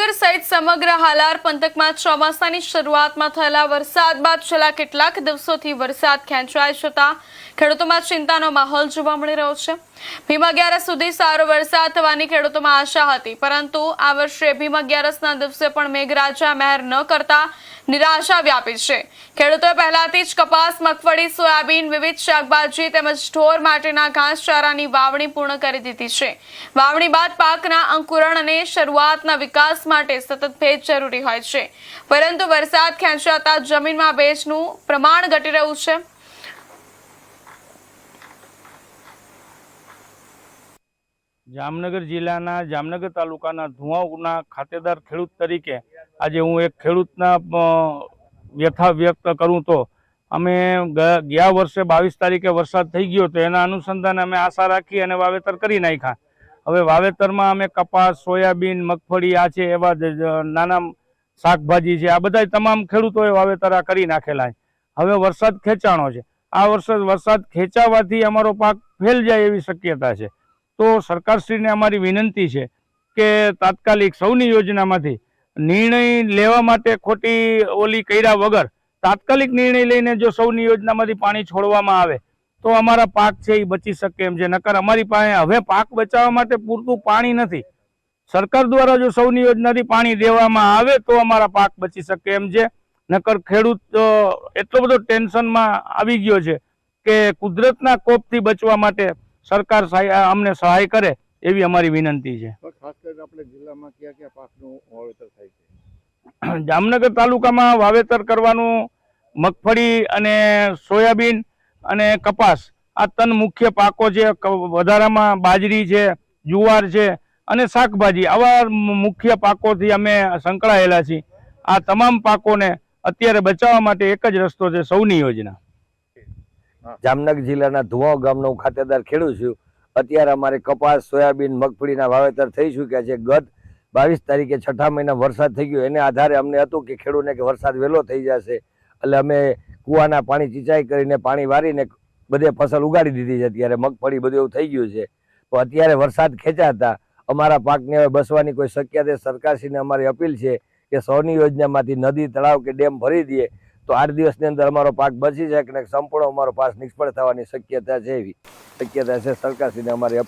જામનગર સહિત સમગ્ર હાલાર પંથકમાં ચોમાસાની શરૂઆતમાં થયેલા વરસાદ બાદ છેલ્લા કેટલાક દિવસોથી વરસાદ ખેંચાઈ જતા ખેડૂતોમાં ચિંતાનો માહોલ જોવા મળી રહ્યો છે। ભીમ અગિયારસ સુધી સારો વરસાદ થવાની ખેડૂતોમાં આશા હતી, પરંતુ આ વર્ષે ભીમ અગિયારસના દિવસે પણ મેઘરાજા મહેર ન કરતા નિરાશા વ્યાપી છે। ખેડૂતોએ પહેલાથી જ કપાસ, મગફળી, સોયાબીન, વિવિધ શાકભાજી તેમજ ઢોર માટેના ઘાસચારાની વાવણી પૂર્ણ કરી દીધી છે। વાવણી બાદ પાકના અંકુરણ અને શરૂઆતના વિકાસ માટે સતત ભેજ જરૂરી હોય છે, પરંતુ વરસાદ ખેંચાતા જમીનમાં ભેજનું પ્રમાણ ઘટી રહ્યું છે। જામનગર જિલ્લાના જામનગર તાલુકાના ધુવાઉના ખાતેદાર ખેડૂત તરીકે આજે હું એક ખેડૂતના વ્યથા વ્યક્ત કરું તો અમે ગયા વર્ષે 22 તારીખે વરસાદ થઈ ગયો તો એના અનુસંધાને અમે આશા રાખી અને વાવેતર કરી નાખ્યા। હવે વાવેતરમાં અમે કપાસ, સોયાબીન, મગફળી આ છે એવા નાના શાકભાજી છે, આ બધા તમામ ખેડૂતોએ વાવેતર આ કરી નાખેલા છે। હવે વરસાદ ખેંચાણો છે, આ વર્ષે વરસાદ ખેંચાવાથી અમારો પાક ફેલ જાય એવી શક્યતા છે। તો સરકારશ્રીને અમારી વિનંતી છે કે તાત્કાલિક સૌની યોજનામાંથી નિર્ણય લેવા માટે ખોટી ઓલી કર્યા વગર તાત્કાલિક નિર્ણય લઈને જો સૌની યોજનામાંથી પાણી છોડવામાં આવે તો અમારા પાક છે એ બચી શકે એમ છે। નકર અમારી પાસે હવે પાક બચાવવા માટે પૂરતું પાણી નથી। સરકાર દ્વારા જો સૌની યોજનાથી પાણી દેવામાં આવે તો અમારા પાક બચી શકે એમ છે। નકર ખેડૂત એટલો બધો ટેન્શનમાં આવી ગયો છે કે કુદરતના કોપથી બચવા માટે સરકાર અમને સહાય કરે એવી અમારી વિનંતી છે। ખાસ કરીને આપણે જિલ્લામાં કયા કયા પાકનું વાવેતર થાય છે? જામનગર તાલુકામાં વાવેતર કરવાનું મગફળી અને સોયાબીન અને કપાસ આ 3 મુખ્ય પાકો છે। વધારામાં બાજરી છે, જુવાર છે અને શાકભાજી આવા મુખ્ય પાકોથી અમે સંકળાયેલા છીએ। આ તમામ પાકોને અત્યારે બચાવવા માટે એક જ રસ્તો છે, સૌની યોજના। જામનગર જિલ્લાના ધુવાઉ ગામનો હું ખાતેદાર ખેડૂત છું। અત્યારે અમારે કપાસ, સોયાબીન, મગફળીના વાવેતર થઈ ચૂક્યા છે। ગત 22 તારીખે 6ઠા મહિના વરસાદ થઈ ગયો, એને આધારે અમને હતું કે ખેડૂતને કે વરસાદ વહેલો થઈ જશે, એટલે અમે કૂવાના પાણી સિંચાઈ કરીને પાણી વારીને બધે ફસલ ઉગાડી દીધી છે। અત્યારે મગફળી બધું એવું થઈ ગયું છે, તો અત્યારે વરસાદ ખેંચાતા અમારા પાકને હવે બસવાની કોઈ શક્યતા સરકારશ્રીને અમારી અપીલ છે કે સૌની યોજનામાંથી નદી, તળાવ કે ડેમ ભરી દઈએ તો 8 દિવસની અંદર અમારો પાક બચી જાય કે સંપૂર્ણ અમારો પાક નિષ્ફળ થવાની શક્યતા છે, એવી શક્યતા છે। સરકારશ્રીને અમારી